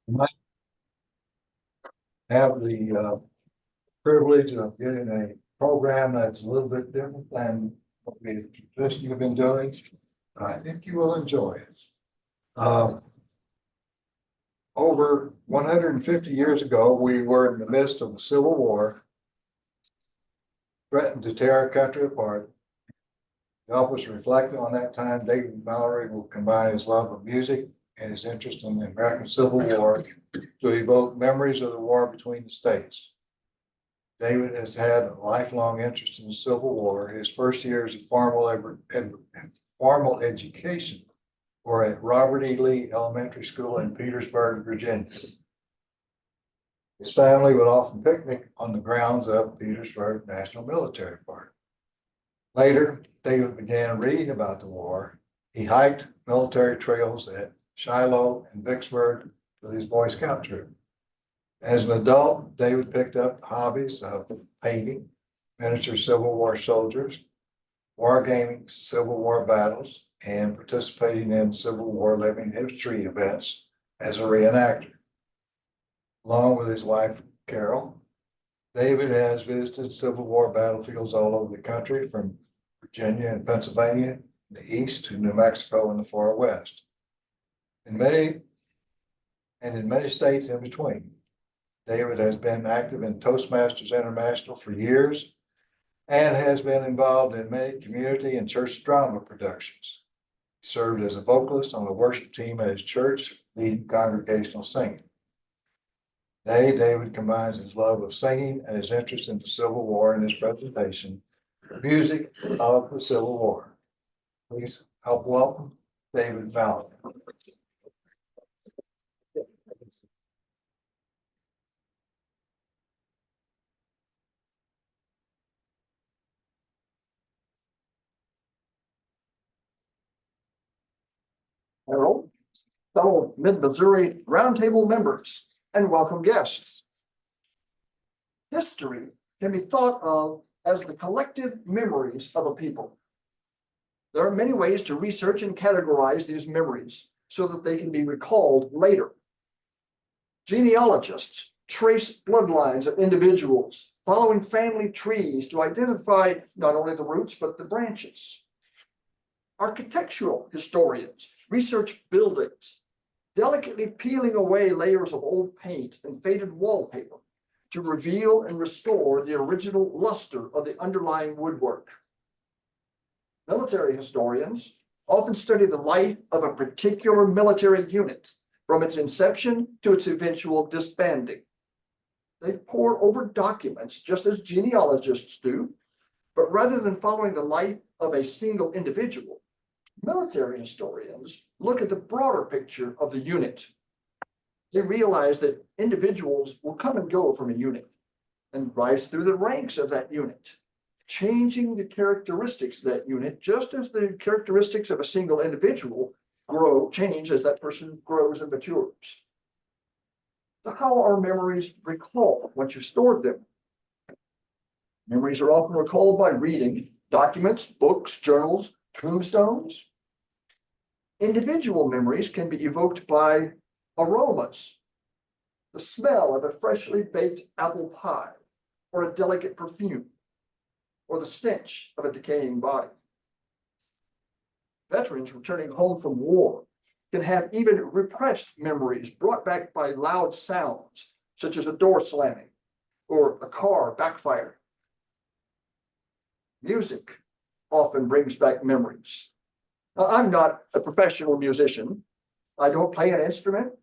You might have the privilege of getting a program that's a little bit different than what we traditionally have been doing. I think you will enjoy it. Over 150 years ago, we were in the midst of a civil war, threatened to tear our country apart. To help us reflect on that time, David Mallory will combine his love of music and his interest in the American Civil War to evoke memories of the war between the states. David has had a lifelong interest in the Civil War. His first years of formal education were at Robert E. Lee Elementary School in Petersburg, Virginia. His family would often picnic on the grounds of Petersburg National Military Park. Later, David began reading about the war. He hiked military trails at Shiloh and Vicksburg with his Boy Scout troop. As an adult, David picked up hobbies of painting, miniature Civil War soldiers, wargaming Civil War battles, and participating in Civil War living history events as a reenactor. Along with his wife, Carol, David has visited Civil War battlefields all over the country, from Virginia and Pennsylvania in the east to New Mexico in the far west. In many states in between. David has been active in Toastmasters International for years and has been involved in many community and church drama productions. He served as a vocalist on the worship team at his church, leading congregational singing. Today, David combines his love of singing and his interest in the Civil War in his presentation, Music of the Civil War. Please help welcome David Mallory. Hello, fellow Mid-Missouri Roundtable members and welcome guests. History can be thought of as the collective memories of a people. There are many ways to research and categorize these memories so that they can be recalled later. Genealogists trace bloodlines of individuals following family trees to identify not only the roots but the branches. Architectural historians research buildings, delicately peeling away layers of old paint and faded wallpaper to reveal and restore the original luster of the underlying woodwork. Military historians often study the life of a particular military unit from its inception to its eventual disbanding. They pore over documents just as genealogists do, but rather than following the life of a single individual, military historians look at the broader picture of the unit. They realize that individuals will come and go from a unit and rise through the ranks of that unit, changing the characteristics of that unit, just as the characteristics of a single individual change as that person grows and matures. So how are memories recalled once you stored them? Memories are often recalled by reading documents, books, journals, tombstones. Individual memories can be evoked by aromas, the smell of a freshly baked apple pie, or a delicate perfume, or the stench of a decaying body. Veterans returning home from war can have even repressed memories brought back by loud sounds, such as a door slamming or a car backfiring. Music often brings back memories. Now, I'm not a professional musician. I don't play an instrument.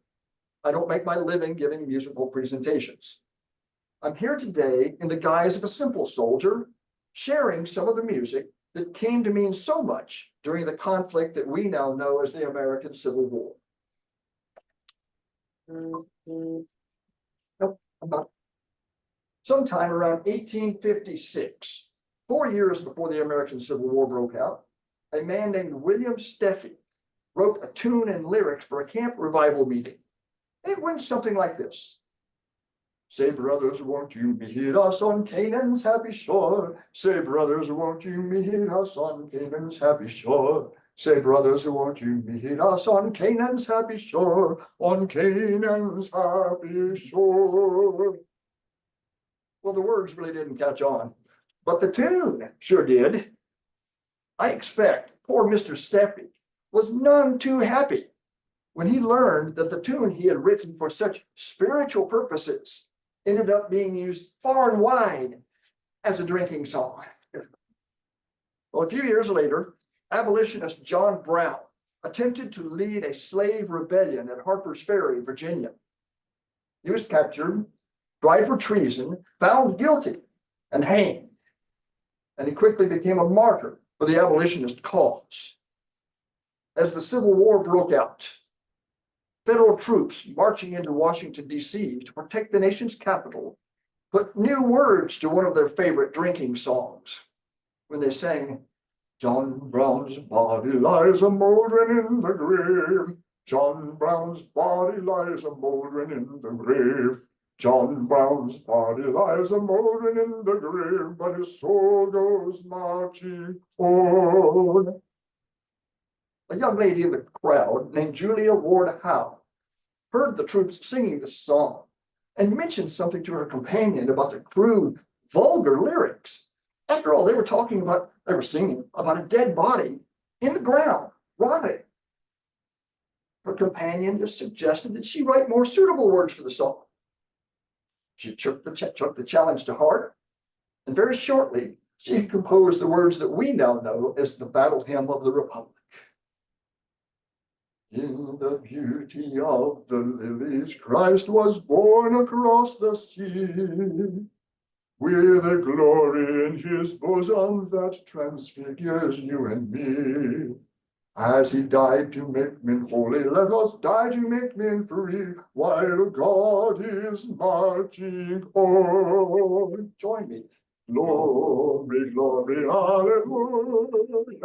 I don't make my living giving musical presentations. I'm here today in the guise of a simple soldier, sharing some of the music that came to mean so much during the conflict that we now know as the American Civil War. Nope, I'm not. Sometime around 1856, 4 years before the American Civil War broke out, a man named William Steffi wrote a tune and lyrics for a camp revival meeting. It went something like this. Say, brothers, won't you meet us on Canaan's happy shore? Say, brothers, won't you meet us on Canaan's happy shore? Say, brothers, won't you meet us on Canaan's happy shore, on Canaan's happy shore? Well, the words really didn't catch on, but the tune sure did. I expect poor Mr. Steppy was none too happy when he learned that the tune he had written for such spiritual purposes ended up being used far and wide as a drinking song. Well, a few years later, abolitionist John Brown attempted to lead a slave rebellion at Harper's Ferry, Virginia. He was captured, tried for treason, found guilty, and hanged. And he quickly became a martyr for the abolitionist cause. As the Civil War broke out, federal troops marching into Washington, D.C. to protect the nation's capital put new words to one of their favorite drinking songs when they sang, John Brown's body lies a moldering in the grave. John Brown's body lies a moldering in the grave. John Brown's body lies a moldering in the grave, but his soul goes marching on. A young lady in the crowd named Julia Ward Howe heard the troops singing the song and mentioned something to her companion about the crude, vulgar lyrics. After all, they were singing about a dead body in the ground, rotting. Her companion just suggested that she write more suitable words for the song. She took the challenge to heart, and very shortly, she composed the words that we now know as the Battle Hymn of the Republic. In the beauty of the lilies, Christ was born across the sea, with a glory in his bosom that transfigures you and me. As he died to make men holy, let us die to make men free, while God is marching on. Join me. Glory, glory, hallelujah.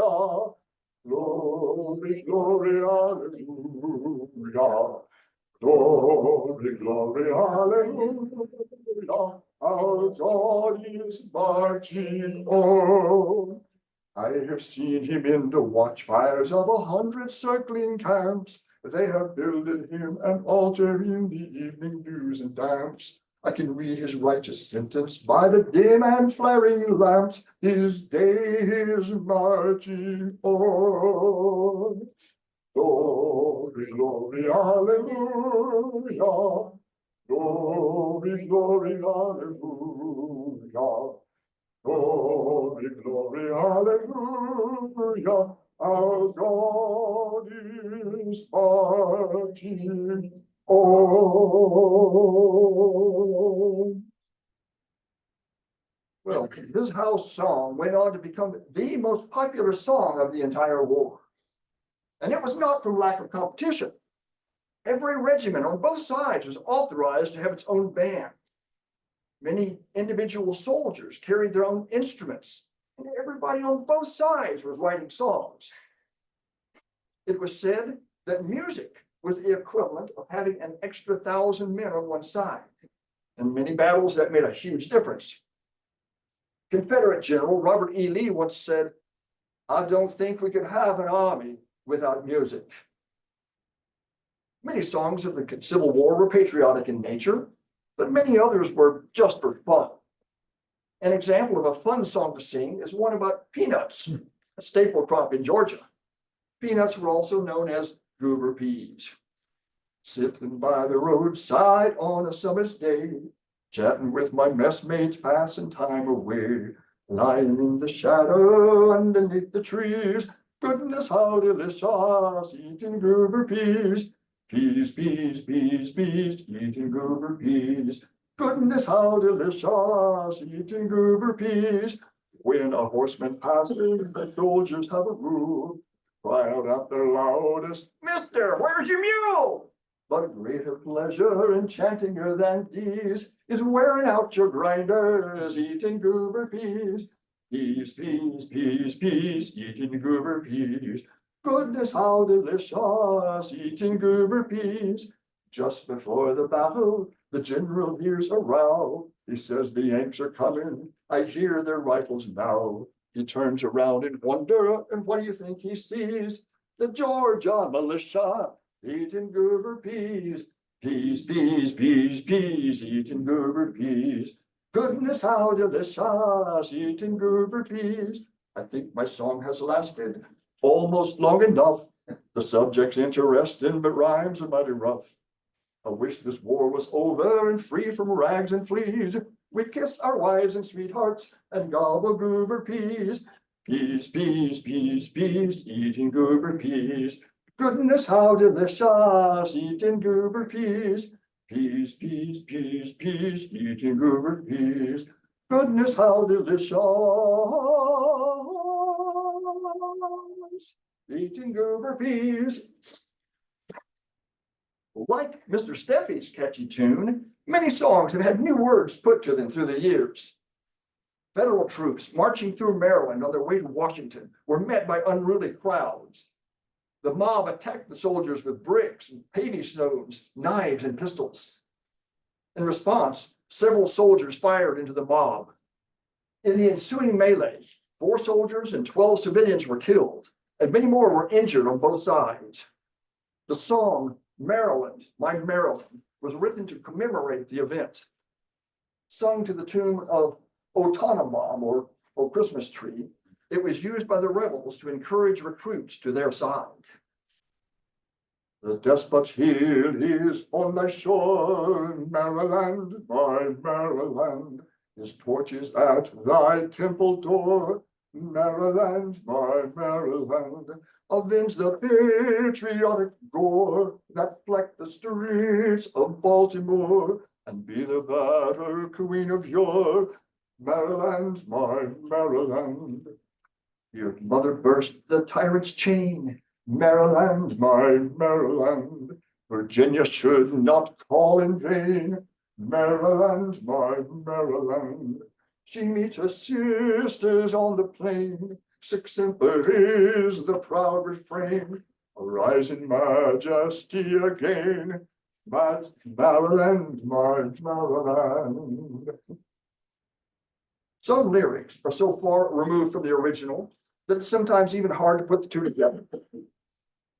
Glory, glory, hallelujah. Glory, glory, hallelujah. Our God is marching on. I have seen him in the watchfires of 100 circling camps. They have builded him an altar in the evening dews and damps. I can read his righteous sentence by the dim and flaring lamps. His day is marching on. Glory, glory, hallelujah. Glory, glory, hallelujah. Glory, glory, hallelujah. Our God is marching on. Well, this house song went on to become the most popular song of the entire war. And it was not from lack of competition. Every regiment on both sides was authorized to have its own band. Many individual soldiers carried their own instruments, and everybody on both sides was writing songs. It was said that music was the equivalent of having an extra 1,000 men on one side. In many battles, that made a huge difference. Confederate General Robert E. Lee once said, I don't think we could have an army without music. Many songs of the Civil War were patriotic in nature, but many others were just for fun. An example of a fun song to sing is one about peanuts, a staple crop in Georgia. Peanuts were also known as goober peas. Sitting by the roadside on a summer's day, chatting with my messmates, passing time away, lying in the shadow underneath the trees. Goodness, how delicious, eating goober peas. Peas, peas, peas, peas, eating goober peas. Goodness, how delicious, eating goober peas. When a horseman passes, the soldiers have a rule. Cry out at their loudest, Mister, where's your mule? But greater pleasure, enchantinger than these, is wearing out your grinders, eating goober peas. Peas, peas, peas, peas, eating goober peas. Goodness, how delicious, eating goober peas. Just before the battle, the general hears a row. He says the Yanks are coming, I hear their rifles now. He turns around in wonder, and what do you think he sees? The Georgia militia eating Gerber peas. Peas, peas, peas, peas, eating Gerber peas. Goodness, how delicious, eating Gerber peas. I think my song has lasted almost long enough. The subject's interesting, but rhymes are mighty rough. I wish this war was over and free from rags and fleas. We'd kiss our wives and sweethearts and gobble Gerber peas. Peas, peas, peas, peas, eating Gerber peas. Goodness, how delicious, eating Gerber peas. Peas, peas, peas, peas, eating Gerber peas. Goodness, how delicious, eating Gerber peas. Like Mr. Steffi's catchy tune, many songs have had new words put to them through the years. Federal troops marching through Maryland on their way to Washington were met by unruly crowds. The mob attacked the soldiers with bricks, paving stones, knives, and pistols. In response, several soldiers fired into the mob. In the ensuing melee, 4 soldiers and 12 civilians were killed, and many more were injured on both sides. The song, Maryland, My Maryland, was written to commemorate the event. Sung to the tune of O Tannenbaum, or O Christmas Tree, it was used by the rebels to encourage recruits to their side. The despot's heel is on thy shore, Maryland, my Maryland. His torch is at thy temple door, Maryland, my Maryland. Avenge the patriotic gore that flecked the streets of Baltimore, and be the battle queen of yore, Maryland, my Maryland. Your mother burst the tyrant's chain, Maryland, my Maryland. Virginia should not call in vain, Maryland, my Maryland. She meets her sisters on the plain, sic semper is the proud refrain. Arise in majesty again, Maryland, my Maryland. Some lyrics are so far removed from the original that it's sometimes even hard to put the two together.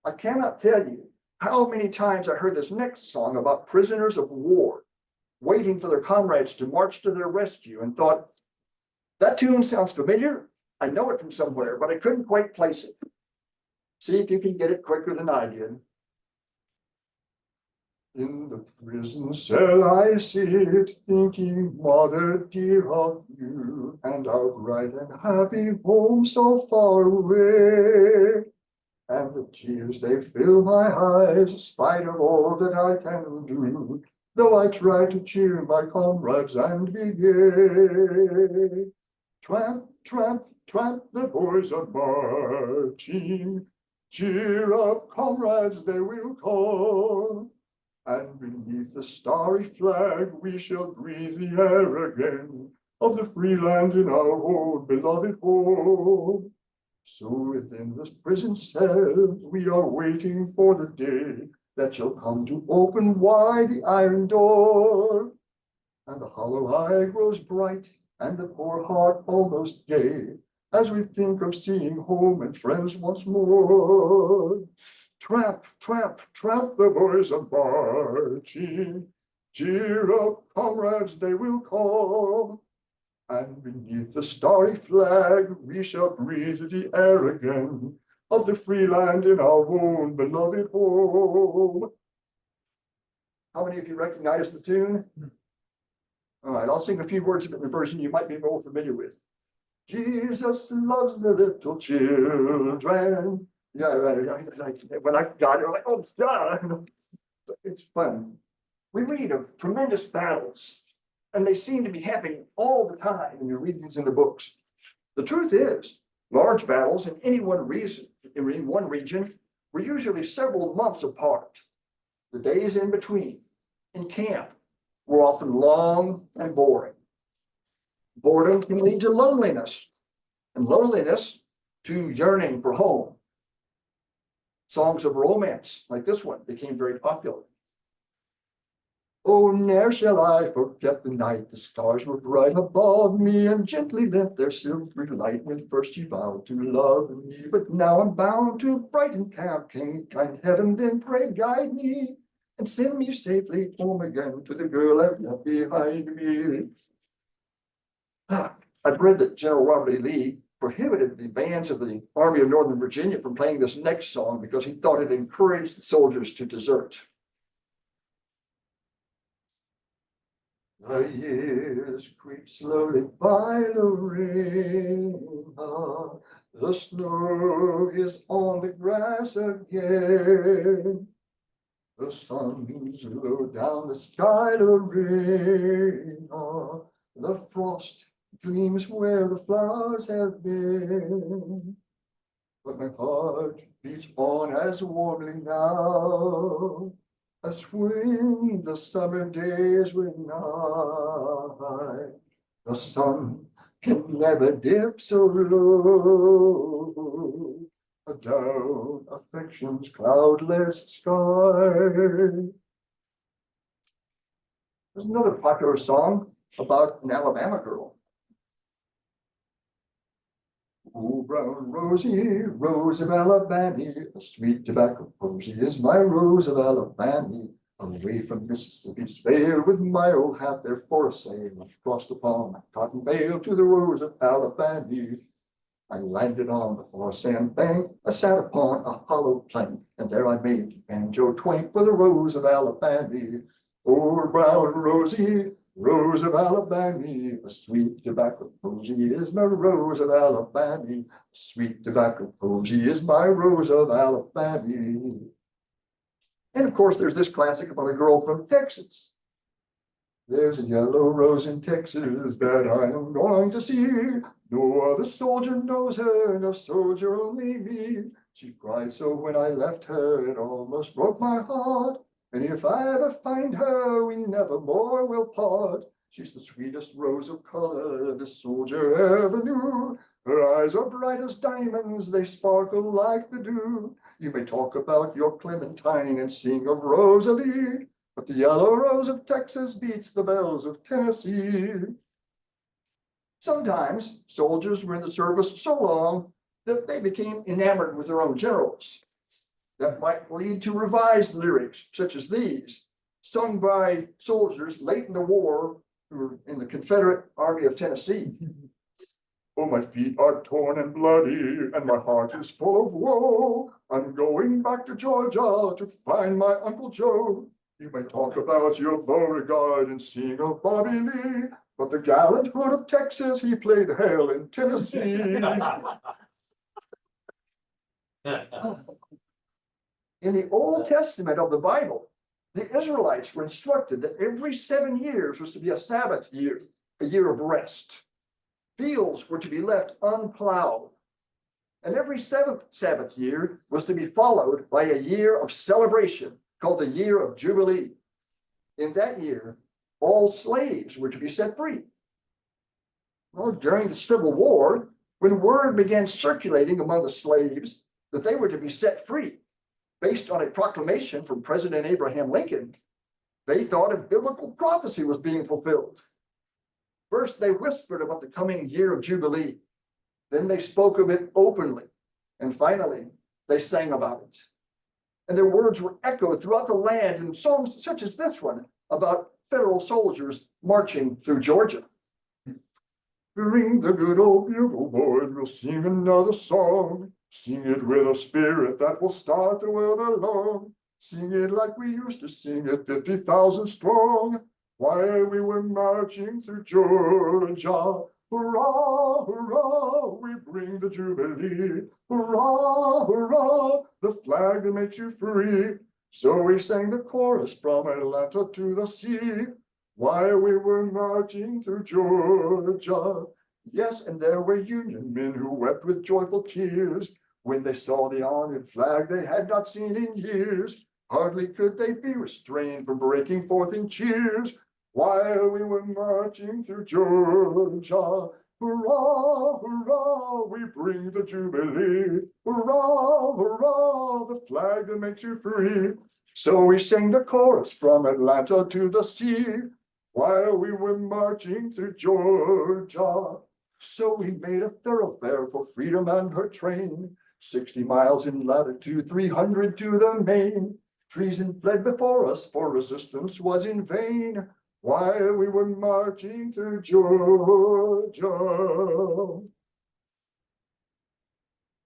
I cannot tell you how many times I heard this next song about prisoners of war waiting for their comrades to march to their rescue and thought, that tune sounds familiar. I know it from somewhere, but I couldn't quite place it. See if you can get it quicker than I did. In the prison cell I sit, thinking, mother dear, of you, and our bright and happy home so far away. And the tears, they fill my eyes, spite of all that I can do, though I try to cheer my comrades and be gay. Tramp, tramp, tramp, the boys are marching. Cheer up, comrades, they will come. And beneath the starry flag, we shall breathe the air again of the free land in our own beloved home. So within this prison cell, we are waiting for the day that shall come to open wide the iron door. And the hollow eye grows bright, and the poor heart almost gay, as we think of seeing home and friends once more. Tramp, tramp, tramp, the boys are marching. Cheer up, comrades, they will come. And beneath the starry flag, we shall breathe the air again of the free land in our own beloved home. How many of you recognize the tune? All right, I'll sing a few words of it in the version you might be more familiar with. Jesus loves the little children. Yeah, when I got it, I'm like, oh, duh. It's fun. We read of tremendous battles, and they seem to be happening all the time in your readings in the books. The truth is, large battles in any one region were usually several months apart. The days in between, in camp, were often long and boring. Boredom can lead to loneliness, and loneliness to yearning for home. Songs of romance, like this one, became very popular. Oh, ne'er shall I forget the night the stars were bright above me and gently lent their silvery light when first you vowed to love me. But now I'm bound to Brighton camp, King, kind heaven, then pray guide me and send me safely home again to the girl I've left behind me. I've read that General Robert E. Lee prohibited the bands of the Army of Northern Virginia from playing this next song because he thought it encouraged the soldiers to desert. The years creep slowly by, Lorena. The snow is on the grass again. The sun's low down the sky, Lorena. The frost gleams where the flowers have been. But my heart beats on as warmly now as when the summer days were nigh. The sun can never dip so low down affection's cloudless sky. There's another popular song about an Alabama girl. Oh, brown Rosie, rose of Alabama, a sweet tobacco posy is my rose of Alabama. Away from Mississippi's vale with my old hat there for a sail, I crossed upon my cotton bale to the rose of Alabama. I landed on the far sand bank, I sat upon a hollow plank, and there I made banjo twink for the rose of Alabama. Oh, brown Rosie, rose of Alabama, a sweet tobacco posy is my rose of Alabama. Sweet tobacco posy is my rose of Alabama. And of course, there's this classic about a girl from Texas. There's a yellow rose in Texas that I am going to see. No other soldier knows her, no soldier, only me. She cried so when I left her, it almost broke my heart. And if I ever find her, we never more will part. She's the sweetest rose of color the soldier ever knew. Her eyes are bright as diamonds, they sparkle like the dew. You may talk about your Clementine and sing of Rosalie, but the yellow rose of Texas beats the bells of Tennessee. Sometimes soldiers were in the service so long that they became enamored with their own generals. That might lead to revised lyrics, such as these, sung by soldiers late in the war who were in the Confederate Army of Tennessee. Oh, my feet are torn and bloody, and my heart is full of woe. I'm going back to Georgia to find my Uncle Joe. You may talk about your Beauregard and sing of Bobby Lee, but the gallant hood of Texas, he played hell in Tennessee. In the Old Testament of the Bible, the Israelites were instructed that every 7 years was to be a Sabbath year, a year of rest. Fields were to be left unplowed. And every seventh Sabbath year was to be followed by a year of celebration called the year of Jubilee. In that year, all slaves were to be set free. Well, during the Civil War, when word began circulating among the slaves that they were to be set free, based on a proclamation from President Abraham Lincoln, they thought a biblical prophecy was being fulfilled. First, they whispered about the coming year of Jubilee. Then they spoke of it openly. And finally, they sang about it. And their words were echoed throughout the land in songs such as this one about federal soldiers marching through Georgia. Bring the good old bugle, boys, we'll sing another song. Sing it with a spirit that will start the world along. Sing it like we used to sing it, 50,000 strong. While we were marching through Georgia, hurrah, hurrah, we bring the Jubilee. Hurrah, hurrah, the flag that makes you free. So we sang the chorus from Atlanta to the sea. While we were marching through Georgia. Yes, and there were Union men who wept with joyful tears when they saw the honored flag they had not seen in years. Hardly could they be restrained from breaking forth in cheers while we were marching through Georgia. Hurrah, hurrah, we bring the Jubilee. Hurrah, hurrah, the flag that makes you free. So we sang the chorus from Atlanta to the sea while we were marching through Georgia. So we made a thoroughfare for freedom and her train, 60 miles in latitude, 300 to the main. Treason fled before us, for resistance was in vain while we were marching through Georgia.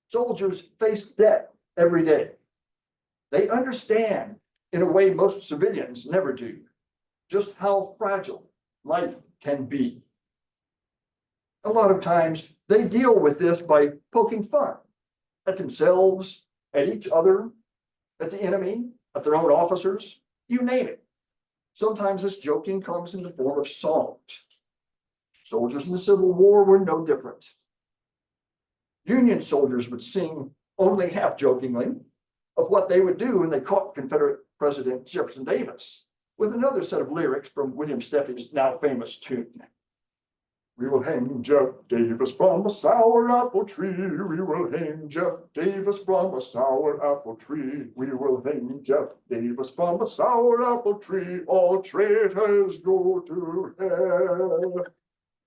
Soldiers face death every day. They understand, in a way most civilians never do, just how fragile life can be. A lot of times they deal with this by poking fun at themselves, at each other, at the enemy, at their own officers, you name it. Sometimes this joking comes in the form of songs. Soldiers in the Civil War were no different. Union soldiers would sing only half jokingly of what they would do when they caught Confederate President Jefferson Davis with another set of lyrics from William Steffy's now famous tune. We will hang Jeff Davis from a sour apple tree. We will hang Jeff Davis from a sour apple tree. We will hang Jeff Davis from a sour apple tree. All traitors go to hell.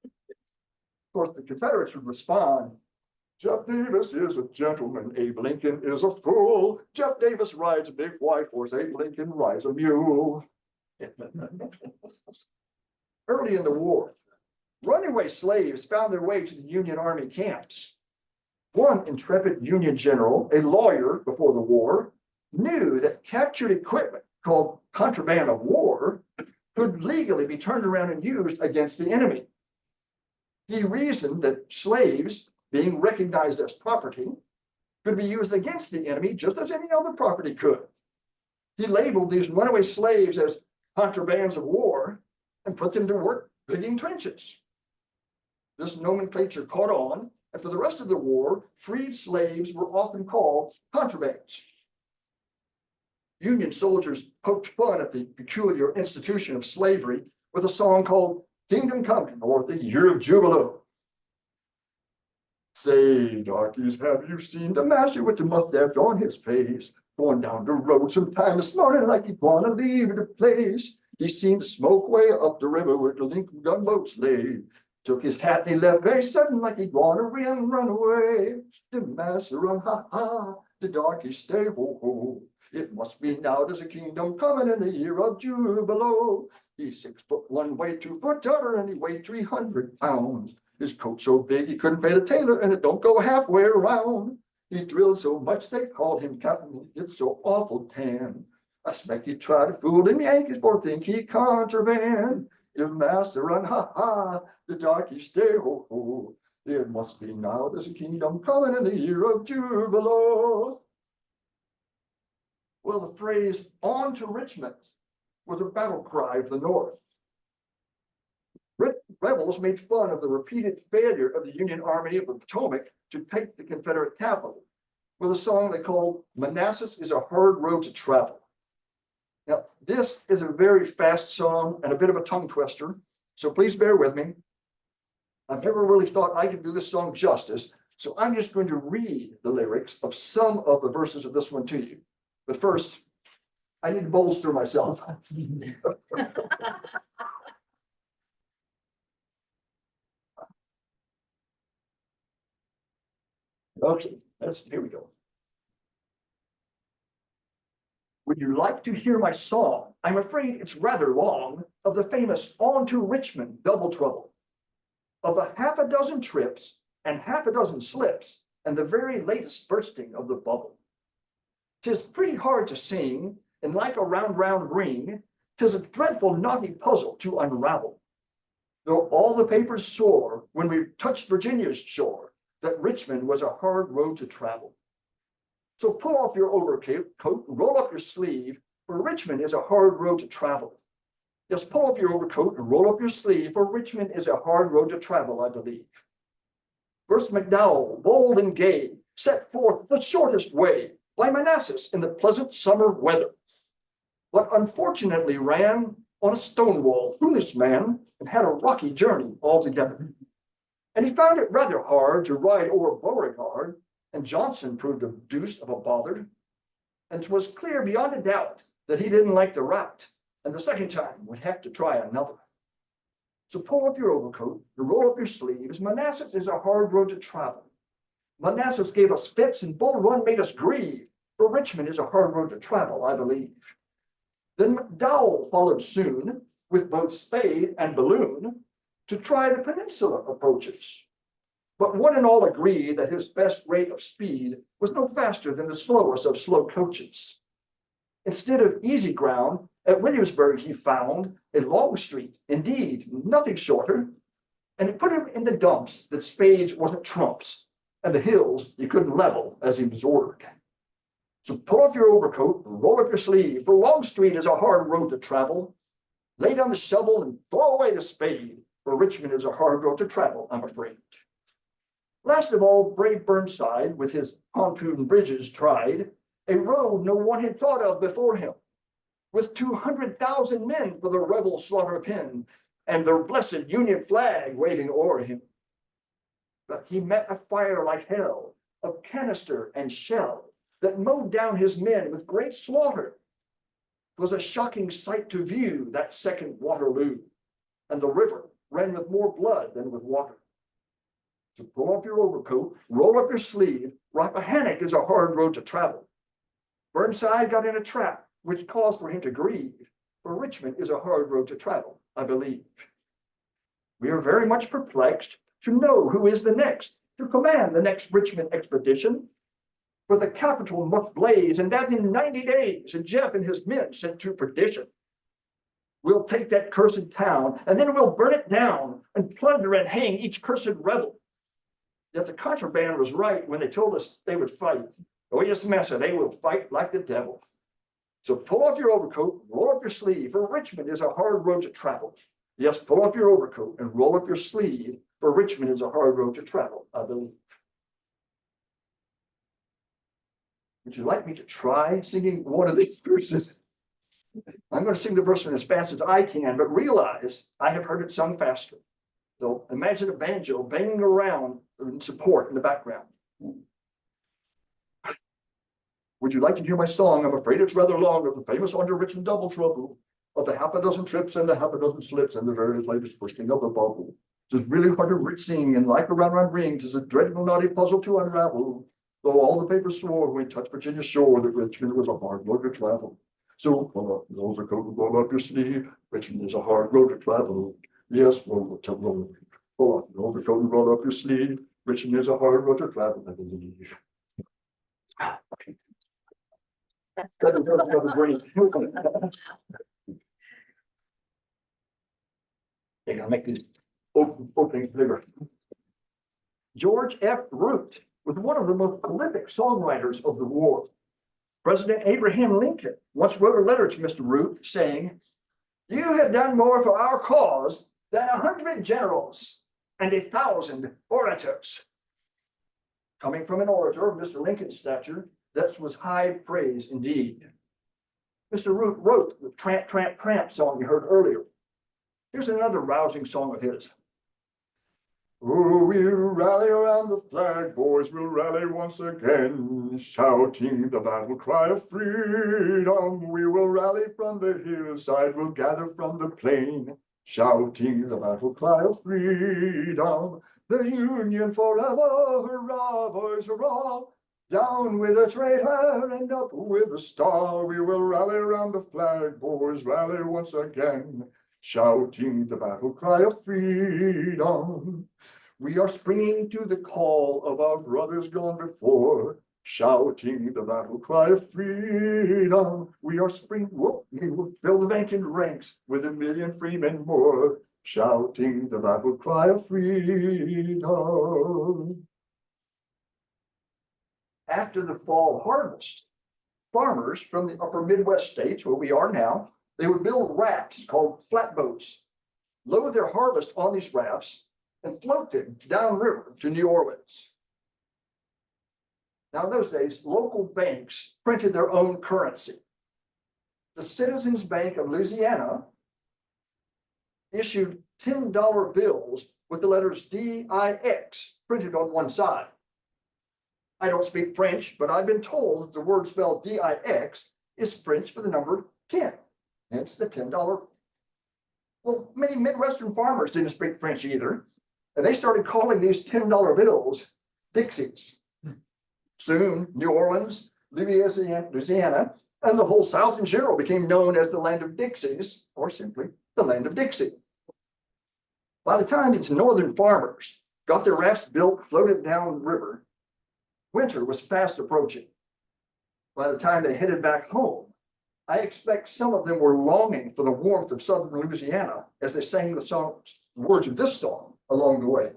Of course, the Confederates would respond, Jeff Davis is a gentleman, Abe Lincoln is a fool. Jeff Davis rides a big white horse, Abe Lincoln rides a mule. Early in the war, runaway slaves found their way to the Union Army camps. One intrepid Union general, a lawyer before the war, knew that captured equipment called contraband of war could legally be turned around and used against the enemy. He reasoned that slaves, being recognized as property, could be used against the enemy just as any other property could. He labeled these runaway slaves as contrabands of war and put them to work digging trenches. This nomenclature caught on, and for the rest of the war, freed slaves were often called contrabands. Union soldiers poked fun at the peculiar institution of slavery with a song called Kingdom Coming, or the Year of Jubilee. Say, darkies, have you seen the master with the mustache on his face? Going down the road sometime this morning like he'd wanna leave the place. He seen the smoke way up the river where the Lincoln gunboats lay. Took his hat and he left very sudden like he'd wanna run away. The master run, ha ha, the darkies stay, ho ho. It must be now there's a kingdom coming in the year of Jubilee. He's 6'1", weighed 2 foot taller, and he weighed 300 pounds. His coat so big he couldn't pay the tailor, and it don't go halfway around. He drilled so much they called him Captain. He gets so awful tan. I expect he tried to fool them Yankees for think he contraband. The master run, ha ha, the darkies stay, ho ho. It must be now there's a kingdom coming in the year of Jubilee. Well, the phrase "on to Richmond" was a battle cry of the North. Rebels made fun of the repeated failure of the Union Army of the Potomac to take the Confederate capital with a song they called "Manassas is a Hard Road to Travel." Now, this is a very fast song and a bit of a tongue twister, so please bear with me. I've never really thought I could do this song justice, so I'm just going to read the lyrics of some of the verses of this one to you. But first, I need to bolster myself. Okay, here we go. Would you like to hear my song? I'm afraid it's rather long, of the famous "On to Richmond" double trouble, of a half a dozen trips and half a dozen slips, and the very latest bursting of the bubble. 'Tis pretty hard to sing, and like a round, round ring, 'tis a dreadful knotty puzzle to unravel. Though all the papers swore when we touched Virginia's shore that Richmond was a hard road to travel. So pull off your overcoat, roll up your sleeve, for Richmond is a hard road to travel. Yes, pull off your overcoat and roll up your sleeve, for Richmond is a hard road to travel, I believe. Verse McDowell, bold and gay, set forth the shortest way by Manassas in the pleasant summer weather, but unfortunately ran on a stone wall, foolish man, and had a rocky journey altogether. And he found it rather hard to ride o'er Beauregard, and Johnson proved a deuce of a bothered. And 'twas clear beyond a doubt that he didn't like the route, and the second time would have to try another. So pull up your overcoat, you roll up your sleeves. Manassas is a hard road to travel. Manassas gave us fits and Bull Run made us grieve. For Richmond is a hard road to travel, I believe. Then McDowell followed soon with both spade and balloon to try the peninsula approaches. But one and all agreed that his best rate of speed was no faster than the slowest of slow coaches. Instead of easy ground, at Williamsburg he found a long street, indeed, nothing shorter, and it put him in the dumps that spades wasn't trumps, and the hills you couldn't level as he was ordered. So pull off your overcoat, roll up your sleeve, for Longstreet is a hard road to travel. Lay down the shovel and throw away the spade, for Richmond is a hard road to travel, I'm afraid. Last of all, brave Burnside, with his pontoon bridges tried, a road no one had thought of before him, with 200,000 men for the rebel slaughter pen, and their blessed Union flag waving o'er him. But he met a fire like hell, of canister and shell, that mowed down his men with great slaughter. 'Twas a shocking sight to view, that second Waterloo, and the river ran with more blood than with water. So pull up your overcoat, roll up your sleeve. Rappahannock is a hard road to travel. Burnside got in a trap, which caused for him to grieve, for Richmond is a hard road to travel, I believe. We are very much perplexed to know who is the next to command the next Richmond expedition. For the capital must blaze, and that in 90 days, and Jeff and his men sent to perdition. We'll take that cursed town, and then we'll burn it down, and plunder and hang each cursed rebel. Yet the contraband was right when they told us they would fight. Oh yes, massa, they will fight like the devil. So pull off your overcoat, roll up your sleeve, for Richmond is a hard road to travel. Yes, pull up your overcoat and roll up your sleeve, for Richmond is a hard road to travel, I believe. Would you like me to try singing one of these verses? I'm going to sing the verse as fast as I can, but realize I have heard it sung faster. So imagine a banjo banging around in support in the background. Would you like to hear my song? I'm afraid it's rather long, of the famous Under Richmond Double Trouble, of the half a dozen trips and the half a dozen slips and the very latest bursting of the bubble. It's really hard to sing, and like a round ring, 'tis a dreadful knotty puzzle to unravel. Though all the papers swore when we touched Virginia shore that Richmond was a hard road to travel. So pull up your overcoat and roll up your sleeve. Richmond is a hard road to travel. Yes, roll to roll. Pull up your overcoat and roll up your sleeve. Richmond is a hard road to travel, I believe. That is another break. They're gonna make these openings bigger. George F. Root was one of the most prolific songwriters of the war. President Abraham Lincoln once wrote a letter to Mr. Root saying, "You have done more for our cause than 100 generals and 1,000 orators." Coming from an orator of Mr. Lincoln's stature, that was high praise indeed. Mr. Root wrote the Tramp, Tramp, Tramp song you heard earlier. Here's another rousing song of his. Oh, we'll rally around the flag, boys, we'll rally once again, shouting the battle cry of freedom. We will rally from the hillside, we'll gather from the plain, shouting the battle cry of freedom. The Union forever, hurrah, boys, hurrah. Down with the traitor and up with the star. We will rally around the flag, boys, rally once again, shouting the battle cry of freedom. We are springing to the call of our brothers gone before, shouting the battle cry of freedom. We are springing, we will fill the vacant ranks with 1,000,000 freemen more, shouting the battle cry of freedom. After the fall harvest, farmers from the upper Midwest states, where we are now, they would build rafts called flatboats, load their harvest on these rafts, and float them downriver to New Orleans. Now, in those days, local banks printed their own currency. The Citizens Bank of Louisiana issued $10 bills with the letters DIX printed on one side. I don't speak French, but I've been told that the word spelled DIX is French for the number 10. Hence the $10. Well, many Midwestern farmers didn't speak French either, and they started calling these $10 bills Dixies. Soon, New Orleans, Louisiana, and the whole South in general became known as the land of Dixies, or simply the land of Dixie. By the time these northern farmers got their rafts built, floated down the river, winter was fast approaching. By the time they headed back home, I expect some of them were longing for the warmth of southern Louisiana as they sang the words of this song along the way.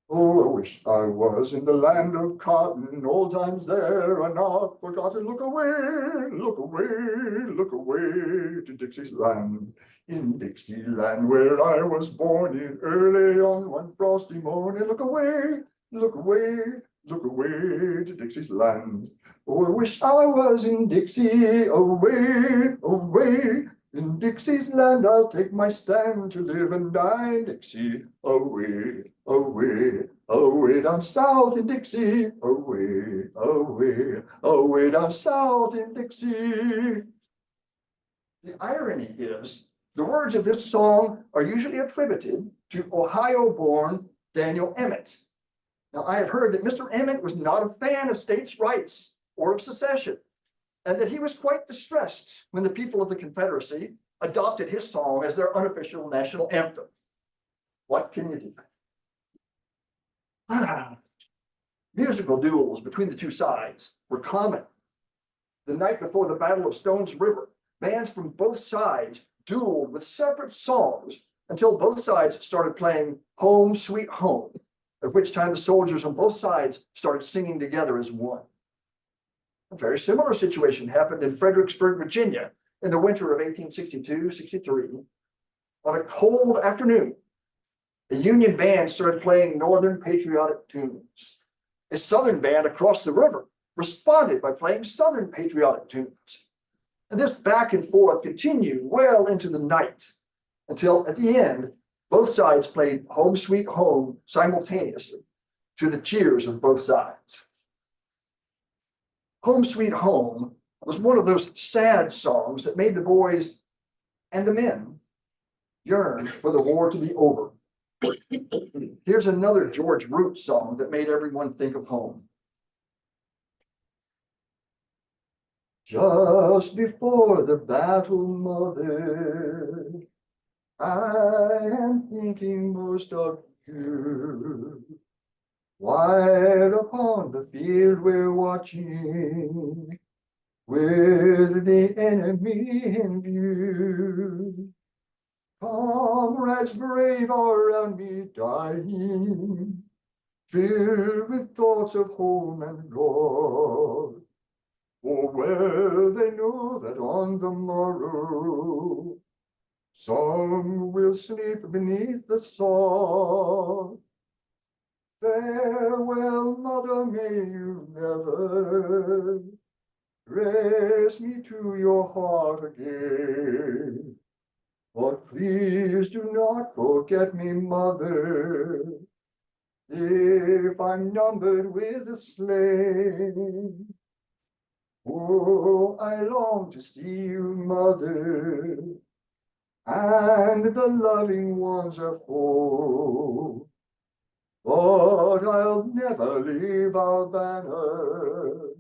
Oh, I wish I was in the land of cotton, old times there are not forgotten. Look away, look away, look away to Dixie's land. In Dixieland where I was born in early on one frosty morning. Look away, look away, look away to Dixie's land. Oh, I wish I was in Dixie, away, away. In Dixie's land I'll take my stand to live and die in Dixie, away, away, away down south in Dixie, away, away, away down south in Dixie. The irony is, the words of this song are usually attributed to Ohio-born Daniel Emmett. Now, I have heard that Mr. Emmett was not a fan of states' rights or of secession, and that he was quite distressed when the people of the Confederacy adopted his song as their unofficial national anthem. What can you do? Musical duels between the two sides were common. The night before the Battle of Stones River, bands from both sides dueled with separate songs until both sides started playing Home Sweet Home, at which time the soldiers on both sides started singing together as one. A very similar situation happened in Fredericksburg, Virginia, in the winter of 1862-63. On a cold afternoon, the Union band started playing Northern patriotic tunes. A Southern band across the river responded by playing Southern patriotic tunes. And this back and forth continued well into the night, until at the end, both sides played Home Sweet Home simultaneously to the cheers of both sides. Home Sweet Home was one of those sad songs that made the boys and the men yearn for the war to be over. Here's another George Root song that made everyone think of home. Just before the battle, mother, I am thinking most of you. Wide upon the field we're watching, with the enemy in view. Comrades brave are around me dying, filled with thoughts of home and God. For well they know that on the morrow, some will sleep beneath the sod. Farewell, mother, may you never press me to your heart again. But please do not forget me, mother, if I'm numbered with the slain. Oh, I long to see you, mother, and the loving ones of home. But I'll never leave our banner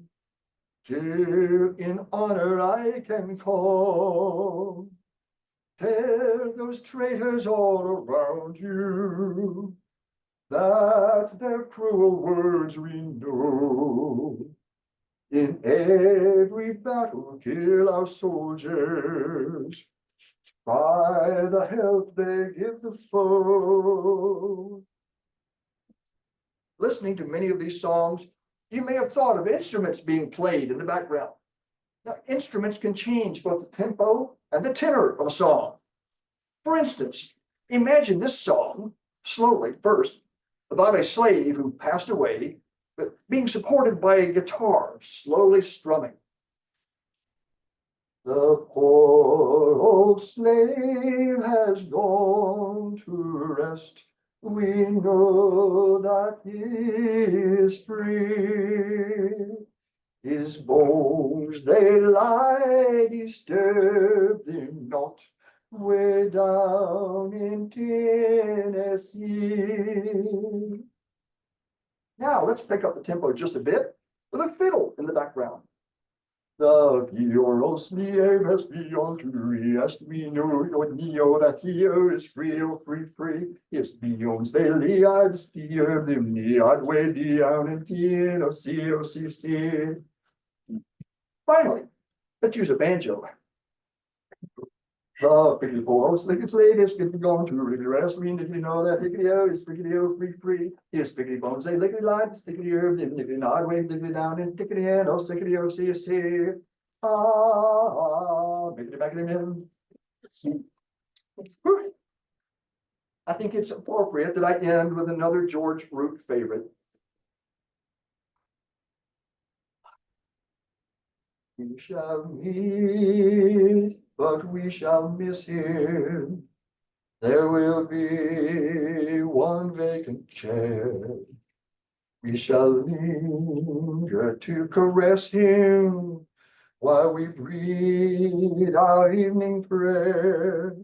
till in honor I can call. Tell those traitors all around you that their cruel words we know. In every battle kill our soldiers by the help they give the foe. Listening to many of these songs, you may have thought of instruments being played in the background. Now, instruments can change both the tempo and the tenor of a song. For instance, imagine this song, slowly first, about a slave who passed away, but being supported by a guitar, slowly strumming. The poor old slave has gone to rest. We know that he is free. His bones they lie, disturb them not, way down in Tennessee. Now let's pick up the tempo just a bit with a fiddle in the background. The Pioros nieves beyond to rest, we know that here is free, free. His beyond they liad steer them near way down in Tennessee. Finally, let's use a banjo. The pickety boys, lick its latest, get gone to regress. We if you know that pickety-o is pickety-o free. Here's pickety bones, they lickety light, stickety herb, then lickety nod, wave, lickety down, and tickety hand, oh, sickety-o, see. Pickety back in. I think it's appropriate that I end with another George Root favorite. We shall meet, but we shall miss him. There will be one vacant chair. We shall linger to caress him while we breathe our evening prayer.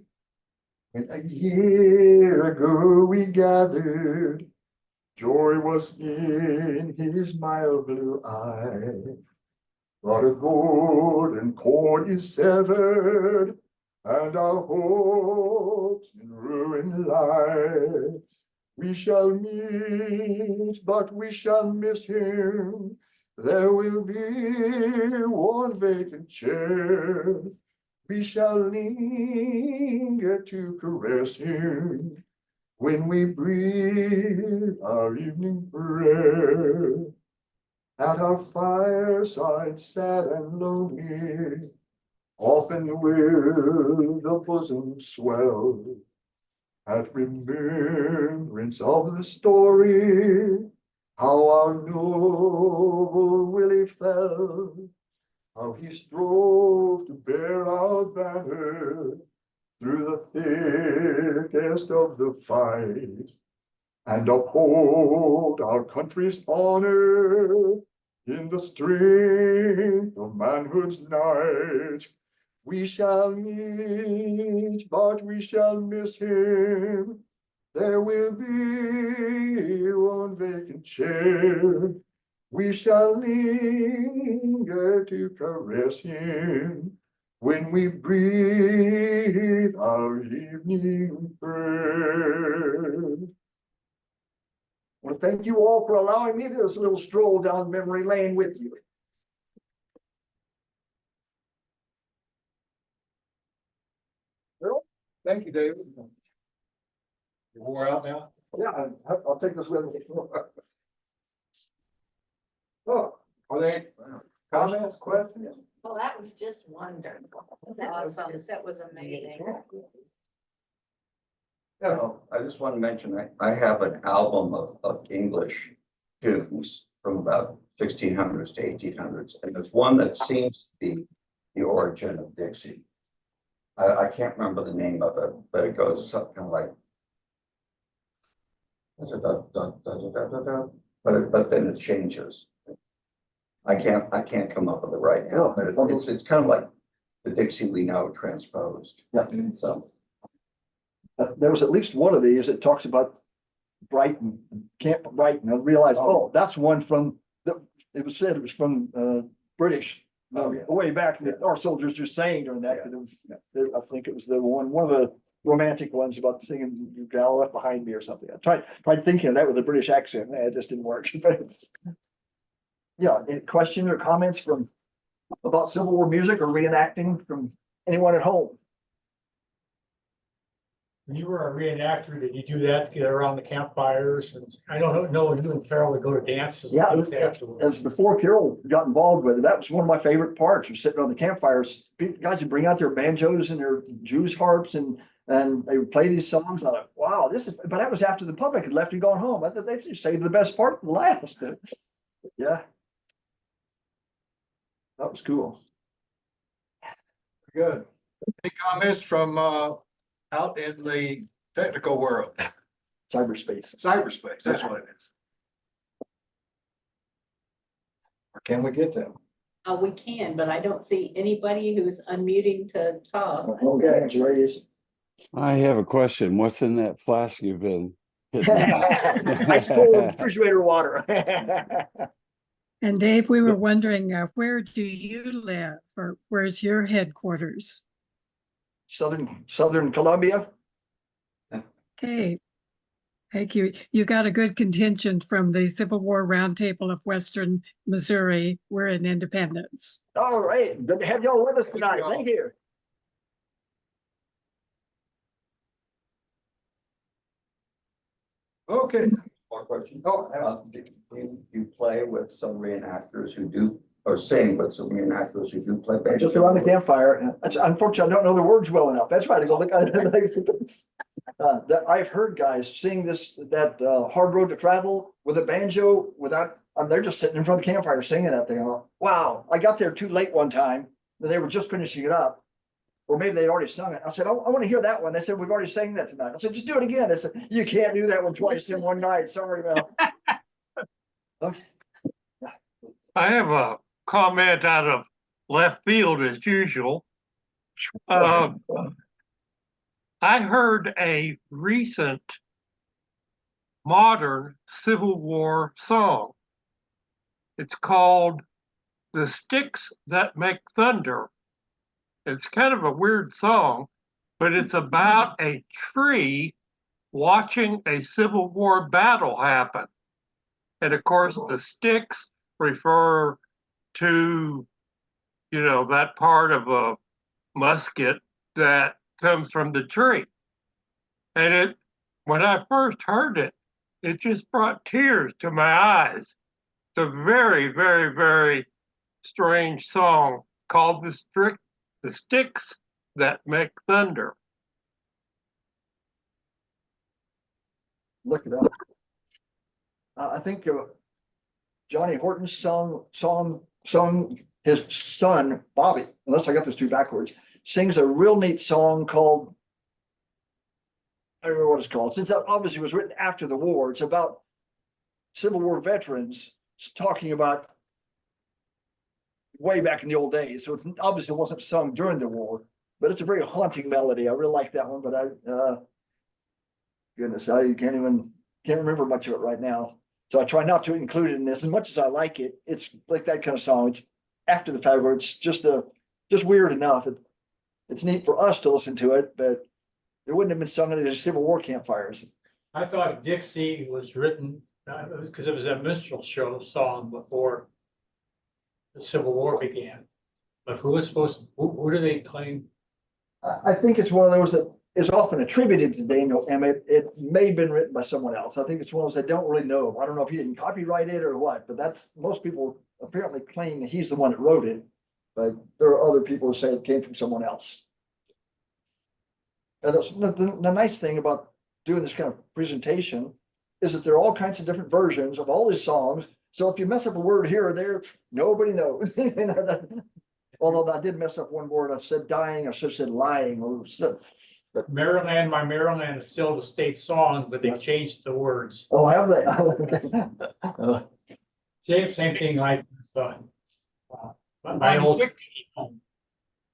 When a year ago we gathered, joy was in his mild blue eye. But a golden cord is severed, and our hopes in ruin lie. We shall meet, but we shall miss him. There will be one vacant chair. We shall linger to caress him when we breathe our evening prayer. At our fireside, sad and lonely, often will the bosom swell at remembrance of the story, how our noble Willie fell, how he strove to bear our banner through the thickest of the fight, and uphold our country's honor in the strength of manhood's night. We shall meet, but we shall miss him. There will be one vacant chair. We shall linger to caress him when we breathe our evening prayer. Well, thank you all for allowing me this little stroll down memory lane with you. Thank you, David. You wore out now? Yeah, I'll take this with me. Oh, are they comments, questions? Well, that was just wonderful. That was amazing. Yeah, I just want to mention, I have an album of English tunes from about 1600s to 1800s, and there's one that seems to be the origin of Dixie. I can't remember the name of it, but it goes something like, but then it changes. I can't come up with it right now, but it's kind of like the Dixie we know transposed. Yeah. So. There was at least one of these that talks about Brighton, Camp Brighton. I realized, oh, that's one from it was said it was from British. Way back that our soldiers were saying during that. It was, I think it was the one of the romantic ones about singing "You Gal Left Behind Me" or something. I tried thinking of that with a British accent. It just didn't work. Yeah, any questions or comments about Civil War music or reenacting from anyone at home? When you were a reenactor, did you do that to get around the campfires? And I don't know if you and Carol would go to dances. Yeah, afterwards. it was before Carol got involved with it. That was one of my favorite parts, was sitting on the campfires. Guys would bring out their banjos and their Jews harps and they would play these songs. I thought, wow, this is, but that was after the public had left and gone home. I thought they just saved the best part for the last. Yeah. That was cool. good. Any comments from out in the technical world? Cyberspace. Cyberspace, that's what it is. Or can we get them? We can, but I don't see anybody who's unmuting to talk. Okay, hands raised. I have a question. What's in that flask you've been hitting? Ice cold refrigerator water. And Dave, we were wondering, where do you live or where's your headquarters? Southern Columbia. Okay. Thank you. You got a good contingent from the Civil War Roundtable of Western Missouri. We're in Independence. All right, good to have y'all with us tonight. Thank you. Okay. More question? Oh, You play with some reenactors who do, or sing with some reenactors who do play banjo? Just around the campfire. That's unfortunate. I don't know the words well enough. That's right. I go look at it. That I've heard guys sing that Hard Road to Travel with a banjo without, they're just sitting in front of the campfire singing that thing. Wow, I got there too late one time. They were just finishing it up. Or maybe they'd already sung it. I said, I want to hear that one. They said, we've already sang that tonight. I said, just do it again. They said, you can't do that one twice in one night. Sorry, Mel. Okay. I have a comment out of left field as usual. I heard a recent modern Civil War song. It's called "The Sticks That Make Thunder." It's kind of a weird song, but it's about a tree watching a Civil War battle happen. And of course, the sticks refer to, that part of a musket that comes from the tree. And when I first heard it, it just brought tears to my eyes. It's a very, very, very strange song called The Sticks That Make Thunder. Look it up. I think Johnny Horton sung his son, Bobby, unless I got those two backwards, sings a real neat song called, I don't remember what it's called, since that obviously was written after the war. It's about Civil War veterans. It's talking about way back in the old days. So it's obviously wasn't sung during the war, but it's a very haunting melody. I really like that one, but goodness, I can't remember much of it right now. So I try not to include it in this. As much as I like it, it's like that kind of song. It's after the fact where it's just weird enough. It's neat for us to listen to it, but it wouldn't have been sung at a Civil War campfires. I thought Dixie was written, because it was a minstrel show song before the Civil War began. But who do they claim? I think it's one of those that is often attributed to Daniel Emmett. It may have been written by someone else. I think it's one of those that don't really know. I don't know if he didn't copyright it or what, but most people apparently claim that he's the one that wrote it. But there are other people who say it came from someone else. And the nice thing about doing this kind of presentation is that there are all kinds of different versions of all these songs. So if you mess up a word here or there, nobody knows. Although I did mess up one word. I said dying, I should have said lying. But Maryland, My Maryland is still the state song, but they've changed the words. Oh, have they? Same thing like my old.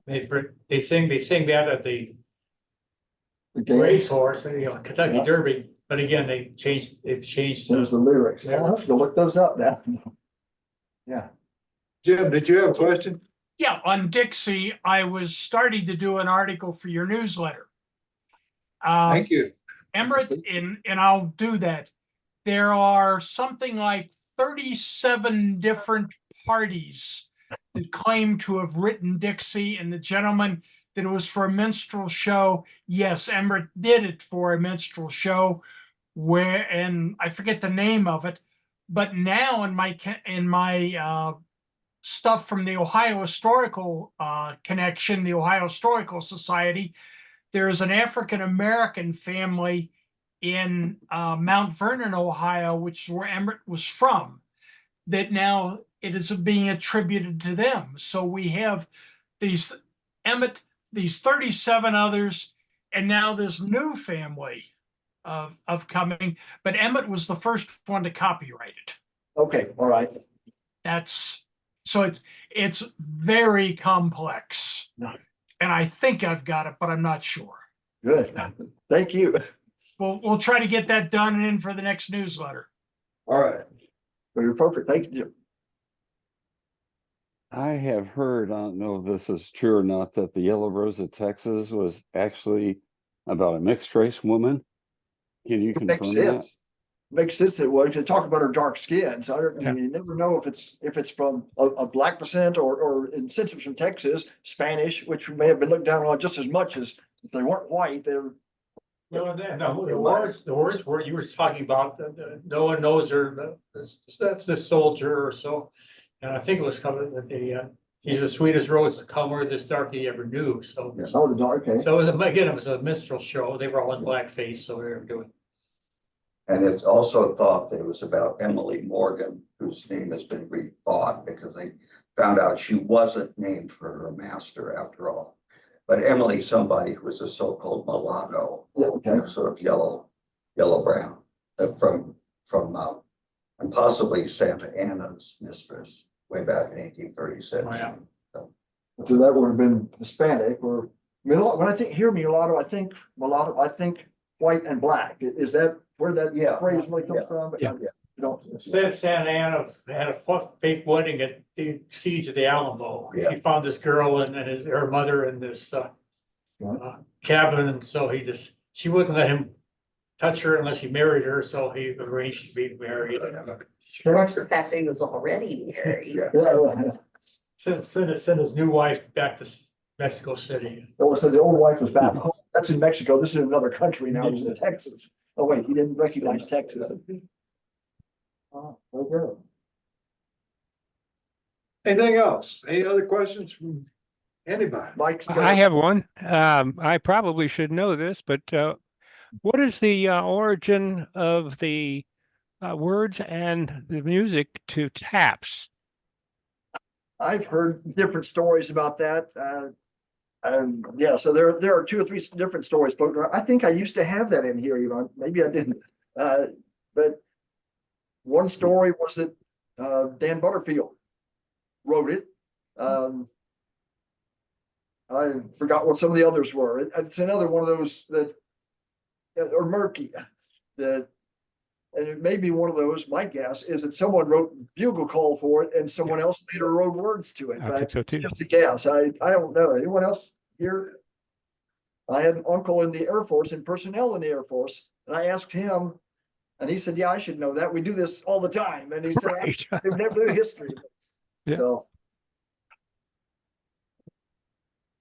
They sing that at the racehorse, Kentucky Derby, but again, they've changed There's the lyrics. I'll have to look those up now. Yeah. Jim, did you have a question? Yeah, on Dixie, I was starting to do an article for your newsletter. Thank you. Emmerich, and I'll do that. There are something like 37 different parties that claim to have written Dixie, and the gentleman that it was for a minstrel show. Yes, Emmerich did it for a minstrel show and I forget the name of it, but now in my stuff from the Ohio Historical Connection, the Ohio Historical Society, there's an African-American family in Mount Vernon, Ohio, which is where Emmerich was from, that now it is being attributed to them. So we have these 37 others, and now this new family of coming, but Emmett was the first one to copyright it. Okay, all right. That's So it's very complex. No. And I think I've got it, but I'm not sure. Good. Thank you. We'll try to get that done and in for the next newsletter. All right. Very appropriate. Thank you, Jim. I have heard, I don't know if this is true or not, that the Yellow Rose of Texas was actually about a mixed race woman. Can you It makes confirm that? sense. Makes sense that way to talk about her dark skin. So I mean, you never know if it's from a black descent or in since it's from Texas, Spanish, which may have been looked down on just as much as if they weren't white, they're No, the words were, you were talking about, no one knows her, that's the soldier or so. And I think it was coming that he's the sweetest rose the color this dark he ever knew, so. oh, the dark, okay. So again, it was a minstrel show, they were all in blackface, so they were doing. And it's also thought that it was about Emily Morgan, whose name has been rethought because they found out she wasn't named for her master after all. But Emily, somebody who was a so-called mulatto, Yeah, okay. sort of yellow brown, from and possibly Santa Anna's mistress way back in 1836. Oh, yeah. So that would have been Hispanic or when I think mulatto, I think white and black. Is that where that Yeah. phrase really comes Yeah. from? But Yeah. I don't. Instead, Santa Anna had a fake wedding at the siege of the Alamo. Yeah. He found this girl and her mother in this cabin, and so she wouldn't let him touch her unless he married her, so he arranged to be married. Perhaps the fact that he was already married. Yeah. Yeah. Sent his new wife back to Mexico City. Oh, so the old wife was back home. That's in Mexico. This is another country now. It's in Texas. Oh, wait, he didn't recognize Texas. Oh, okay. Anything else? Any other questions from anybody? Mike's. I have one. I probably should know this, but what is the origin of the words and the music to taps? I've heard different stories about that. Yeah, so there are 2 or 3 different stories floating around. I think I used to have that in here, Yvonne. Maybe I didn't. But one story was that Dan Butterfield wrote it. I forgot what some of the others were. It's another one of those that are murky. That, and it may be one of those. My guess is that someone wrote bugle call for it, and someone else later wrote words to it. I But think so it's too. just a guess. I don't know. Anyone else here? I had an uncle in the Air Force and personnel in the Air Force, and I asked him, and he said, "Yeah, I should know that. We do this all the time." And he said, Right. "They've never knew history." Yeah. So.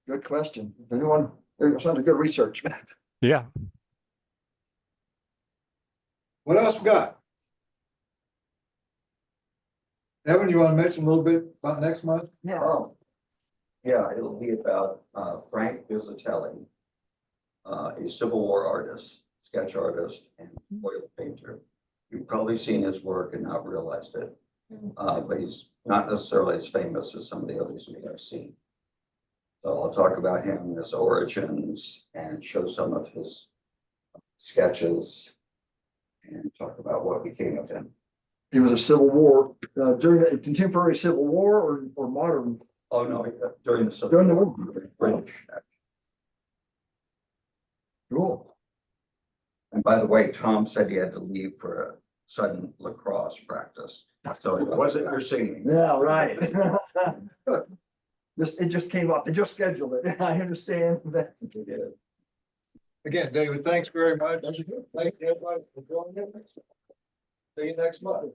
Good question. If anyone, there's some good research. Yeah. What else we got? Evan, you want to mention a little bit about next month? Yeah. Oh, yeah, it'll be about Frank Visitelli, a Civil War artist, sketch artist, and oil painter. You've probably seen his work and not realized it, but he's not necessarily as famous as some of the others we have seen. So I'll talk about him, his origins, and show some of his sketches, and talk about what became of him. He was a Civil War, during the contemporary Civil War or modern? Oh, no, during the Civil During the War, war. British. Cool. And by the way, Tom said he had to leave for a sudden lacrosse practice, so it wasn't your singing. Yeah, right. It just came up. They just scheduled it. I understand that. Again, David, thanks very much. Thank you, everybody, for joining us. See you next month.